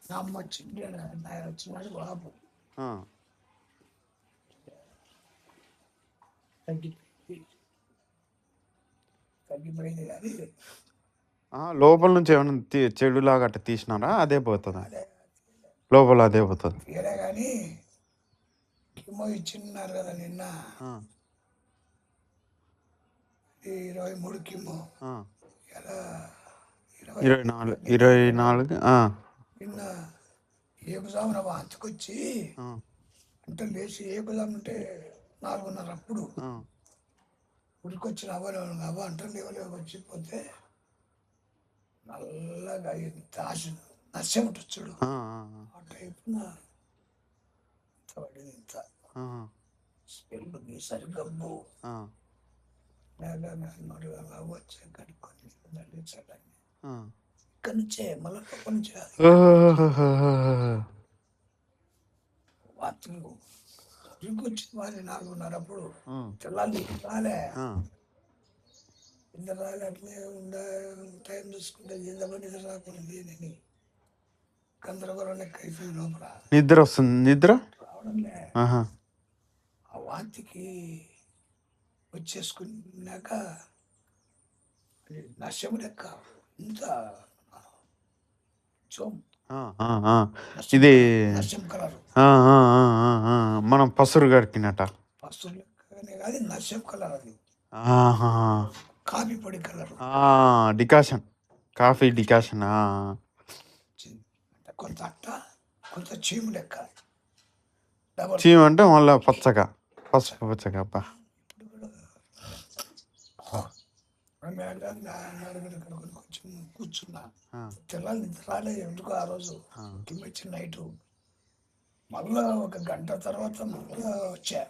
నా అమ్మ వచ్చింది ఆయన వచ్చినాడు బాబు ఆ, తగ్గిపోయింది తగ్గిపోయింది కానీ లోపల నుంచి ఏమైనా చెడులాగా అట్లా తీసినారా? అదే పోతుందా? అదే లోపల అదే పోతుంది. తీరే కానీ కిమో ఇచ్చిన్నారు కదా నిన్న ఆ, 23 కిమో ఆ. ఎలా 24 24 24 నిన్న ఏపుజామున అంతకొచ్చి అంటే లేచి ఏపుజాము అంటే 4:30 అప్పుడు ఉడికొచ్చిన అవ్వ అంటే లేవలేవు వచ్చిపోతే నల్లగా ఇంత నష్టం ఉంటుంది చూడు ఆ టైపున ఇంత పడింది ఇంత స్మెల్ గీసరి గబ్బు వచ్చే కడుక్కొని దండించాలని ఇక్కడి నుంచే మళ్ళీ లోపల నుంచి కాదు వార్తలు వచ్చింది మరి 4:30 అప్పుడు తెల్లాలి రాలే ఇంత రాలే అట్లే టైం చూసుకుంటే ఇంతమంది నిద్ర రాకుండా నేను గందరగోళం లెక్క అయిపోయింది లోపల నిద్ర వస్తుంది. నిద్ర రావడంలే ఆ వాంతికి వచ్చేసుకున్నాక నష్టం లెక్క ఇంత చోమ్ ఇది నష్టం కలరు మనం పసురు గడికినట పసురు లెక్కనే కాదు నష్టం కలర్ అది కాఫీ పొడి కలర్ డికాషన్, కాఫీ డికాషన్. కొంత అట్ట కొంత చీము లెక్క చీమ అంటే మళ్ళీ పచ్చగా పసుపు పచ్చగా. అబ్బా కొంచెం కూర్చున్నా తెల్లాలి నిద్ర రాలే ఎందుకు ఆ రోజు కిమ్మిచ్చి నైటు మళ్ళా 1 గంట తర్వాత మళ్ళా వచ్చా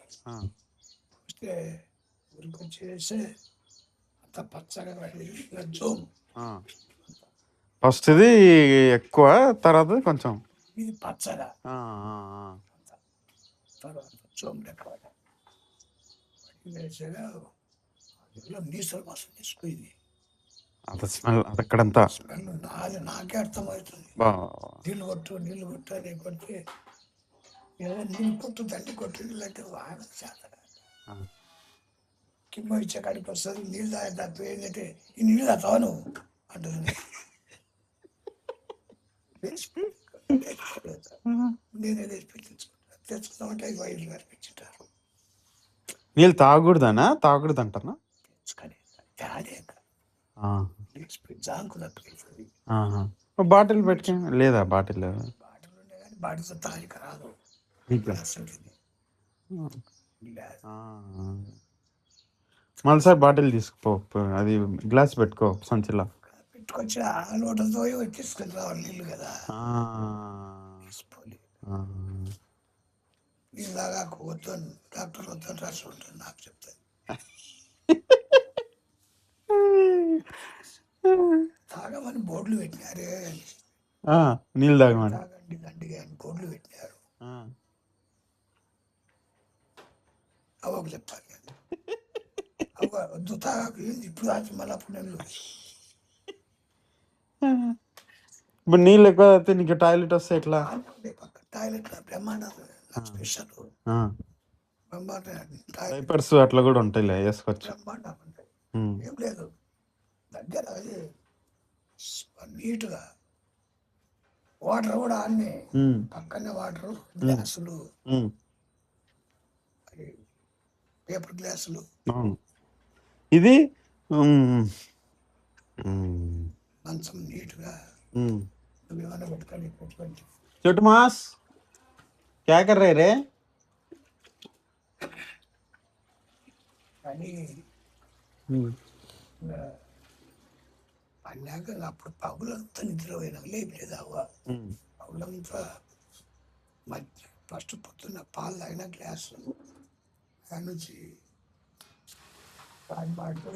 వస్తే ఊరికి వచ్చేసి అంత పచ్చగా జోమ్ ఫస్ట్ ఇది ఎక్కువ, తర్వాత కొంచెం ఇది పచ్చగా తర్వాత జోమ్ లెక్క వేసేగా నీసలు మస్తు తీసుకుంది. అది స్మెల్ అక్కడంతా స్మెల్ నాకే అర్థమవుతుంది. నీళ్ళు కొట్టు అని కొడితే నీళ్ళు కొట్టు దండి కొట్టు అంటే వాన చేత కిమ్మ ఇచ్చే కాడికి వస్తుంది. నీళ్ళు తాగే ఏంటంటే ఈ నీళ్ళు తాతావా నువ్వు అంటుంది. నేనే లేచి తెచ్చుకుందామంటే అవి వైర్లు కనిపించుంటారు. నీళ్ళు తాగకూడదనా? తాగకూడదు అంటారా? తెచ్చుకొని తాగాక జాంకు తప్పిస్తుంది. బాటిల్ పెట్టుకో లేదా? బాటిల్ ఉండే కానీ బాటిల్తో తాగిక రాదు. మళ్ళీ సార్ బాటిల్ తీసుకుపో, అది గ్లాస్ పెట్టుకో సంచిలో పెట్టుకొచ్చి ఆ లోటతో తీసుకొని రావాలి నీళ్ళు కదా. నీళ్ళగా వద్దు డాక్టర్ వద్దు రాసి ఉంటుంది నాకు చెప్తాను. తాగమని బోర్డులు పెట్టినారే నీళ్ళు తాగమని తాగండి దండిగా అని బోర్డులు పెట్టినారు. అవ్వకు చెప్తాను నేను అవ్వ వద్దు తాగకు ఏంది ఇప్పుడు తాగి మళ్ళీ అప్పుడు నీళ్ళు. ఇప్పుడు నీళ్ళు ఎక్కువ తాగితే నీకు టాయిలెట్ వస్తే ఎట్లా? పక్క టాయిలెట్ బ్రహ్మాండం స్పెషల్ డైపర్స్ అట్లా కూడా ఉంటాయిలే, వేసుకోవచ్చు. బ్రహ్మాండం ఉంటాయి. ఏం లేదు దగ్గర అది నీట్గా వాటర్ కూడా అన్ని పక్కనే వాటర్ గ్లాసులు పేపర్ గ్లాసులు. ఇది మంచం నీట్గా ఏమైనా పెట్టుకొని छोटू मास क्या कर रहे रे? కానీ అన్నాక అప్పుడు పగులంతా నిద్రపోయినా లేపలేదు అవ్వ. పగులంతా ఫస్ట్ పొద్దున్న పాలు తాగిన గ్లాసు దాని నుంచి పాలు పాటు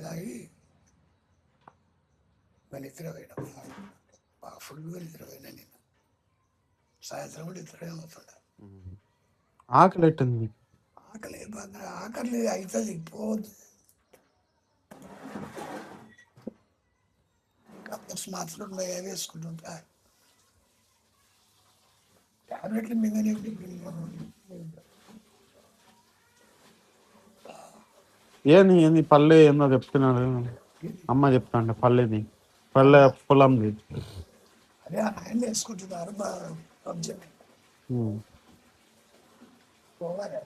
తాగి నిద్రపోయినా బాగా ఫుల్గా నిద్రపోయినా నేను. సాయంత్రం కూడా నిద్ర అవుతుండ. ఆకలి ఎట్టుంది? ఆకలి ఆకలి అవుతుంది పోదు. మాత్రం వేసుకుంటుంటా టాబ్లెట్లు మింగనే ఏంది ఏంది పల్లె ఏందో చెప్తున్నాడు అమ్మ చెప్తాండే పల్లెది పల్లె పొలంది. అదే ఆయన వేసుకుంటున్నారు బాగా అబ్జెక్ట్ ఉమ్. పోవాలి